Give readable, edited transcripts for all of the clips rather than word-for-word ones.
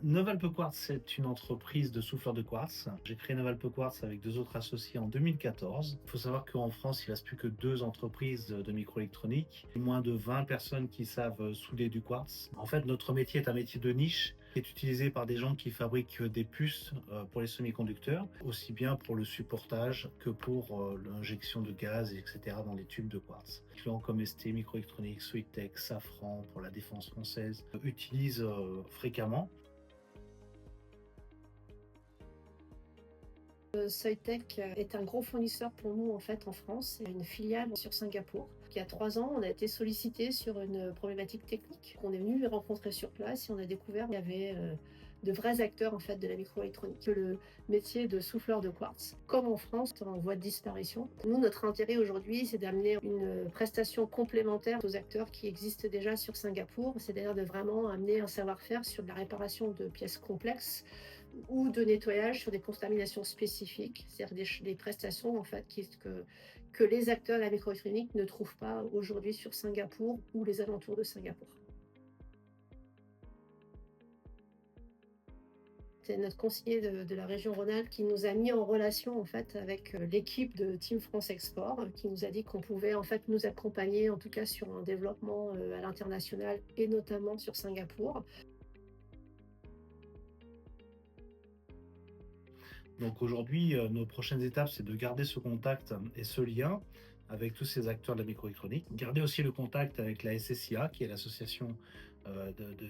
Novalpe Quartz, c'est une entreprise de souffleurs de quartz. J'ai créé Novalpe Quartz avec 2 autres associés en 2014. Il faut savoir qu'en France, il ne reste plus que 2 entreprises de microélectronique, moins de 20 personnes qui savent souder du quartz. En fait, notre métier est un métier de niche qui est utilisé par des gens qui fabriquent des puces pour les semi-conducteurs, aussi bien pour le supportage que pour l'injection de gaz, etc. dans les tubes de quartz. Des clients comme ST Microélectronique, Soitec, Safran pour la défense française utilisent fréquemment. Soitec est un gros fournisseur pour nous en fait en France. Il y a une filiale sur Singapour. Il y a 3 ans, on a été sollicité sur une problématique technique. On est venu les rencontrer sur place et on a découvert qu'il y avait de vrais acteurs en fait de la microélectronique. Le métier de souffleur de quartz, comme en France, est en voie de disparition. Nous, notre intérêt aujourd'hui, c'est d'amener une prestation complémentaire aux acteurs qui existent déjà sur Singapour. C'est-à-dire de vraiment amener un savoir-faire sur de la réparation de pièces complexes ou de nettoyage sur des contaminations spécifiques, c'est-à-dire des prestations en fait que les acteurs de la microélectronique ne trouvent pas aujourd'hui sur Singapour ou les alentours de Singapour. C'est notre conseiller de la région Rhône-Alpes qui nous a mis en relation en fait avec l'équipe de Team France Export, qui nous a dit qu'on pouvait en fait nous accompagner en tout cas sur un développement à l'international et notamment sur Singapour. Donc aujourd'hui, nos prochaines étapes, c'est de garder ce contact et ce lien avec tous ces acteurs de la microélectronique. Garder aussi le contact avec la SSIA, qui est l'association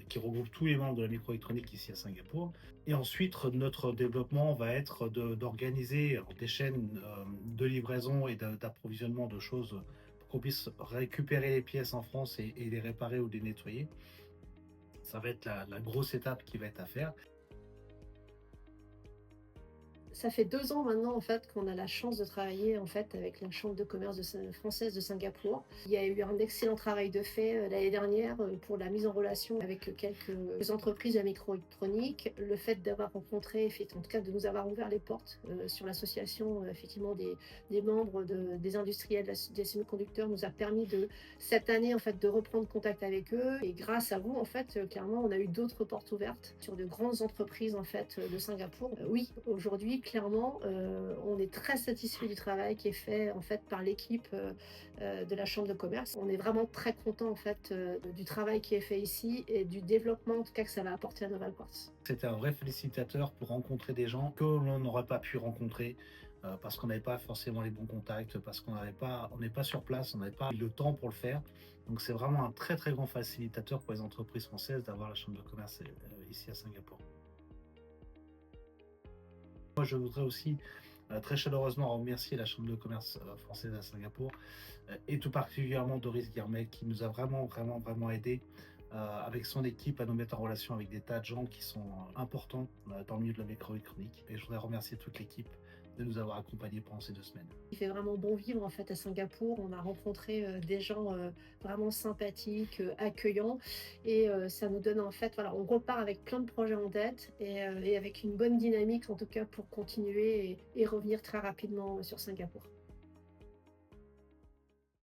qui regroupe tous les membres de la microélectronique ici à Singapour. Et ensuite, notre développement va être d'organiser des chaînes de livraison et d'approvisionnement de choses pour qu'on puisse récupérer les pièces en France et les réparer ou les nettoyer. Ça va être la grosse étape qui va être à faire. Ça fait 2 ans maintenant en fait qu'on a la chance de travailler en fait avec la chambre de commerce française de Singapour. Il y a eu un excellent travail de fait l'année dernière pour la mise en relation avec quelques entreprises de la microélectronique. Le fait d'avoir rencontré, en tout cas de nous avoir ouvert les portes sur l'association effectivement des membres des industriels des semi-conducteurs nous a permis de cette année en fait de reprendre contact avec eux. Et grâce à vous en fait clairement on a eu d'autres portes ouvertes sur de grandes entreprises en fait de Singapour. Oui, aujourd'hui clairement, on est très satisfait du travail qui est fait en fait par l'équipe de la chambre de commerce. On est vraiment très content en fait du travail qui est fait ici et du développement en tout cas que ça va apporter à Noval Quartz. C'était un vrai félicitateur pour rencontrer des gens que l'on n'aurait pas pu rencontrer parce qu'on n'avait pas forcément les bons contacts, parce on n'est pas sur place, on n'avait pas le temps pour le faire. Donc c'est vraiment un très très grand facilitateur pour les entreprises françaises d'avoir la chambre de commerce ici à Singapour. Moi, je voudrais aussi très chaleureusement remercier la Chambre de commerce française à Singapour et tout particulièrement Doris Guillemette qui nous a vraiment, vraiment, vraiment aidé avec son équipe à nous mettre en relation avec des tas de gens qui sont importants dans le milieu de la microélectronique. Et je voudrais remercier toute l'équipe de nous avoir accompagnés pendant ces 2 semaines. Il fait vraiment bon vivre en fait à Singapour. On a rencontré des gens vraiment sympathiques, accueillants et ça nous donne en fait voilà, on repart avec plein de projets en tête et avec une bonne dynamique en tout cas pour continuer et revenir très rapidement sur Singapour.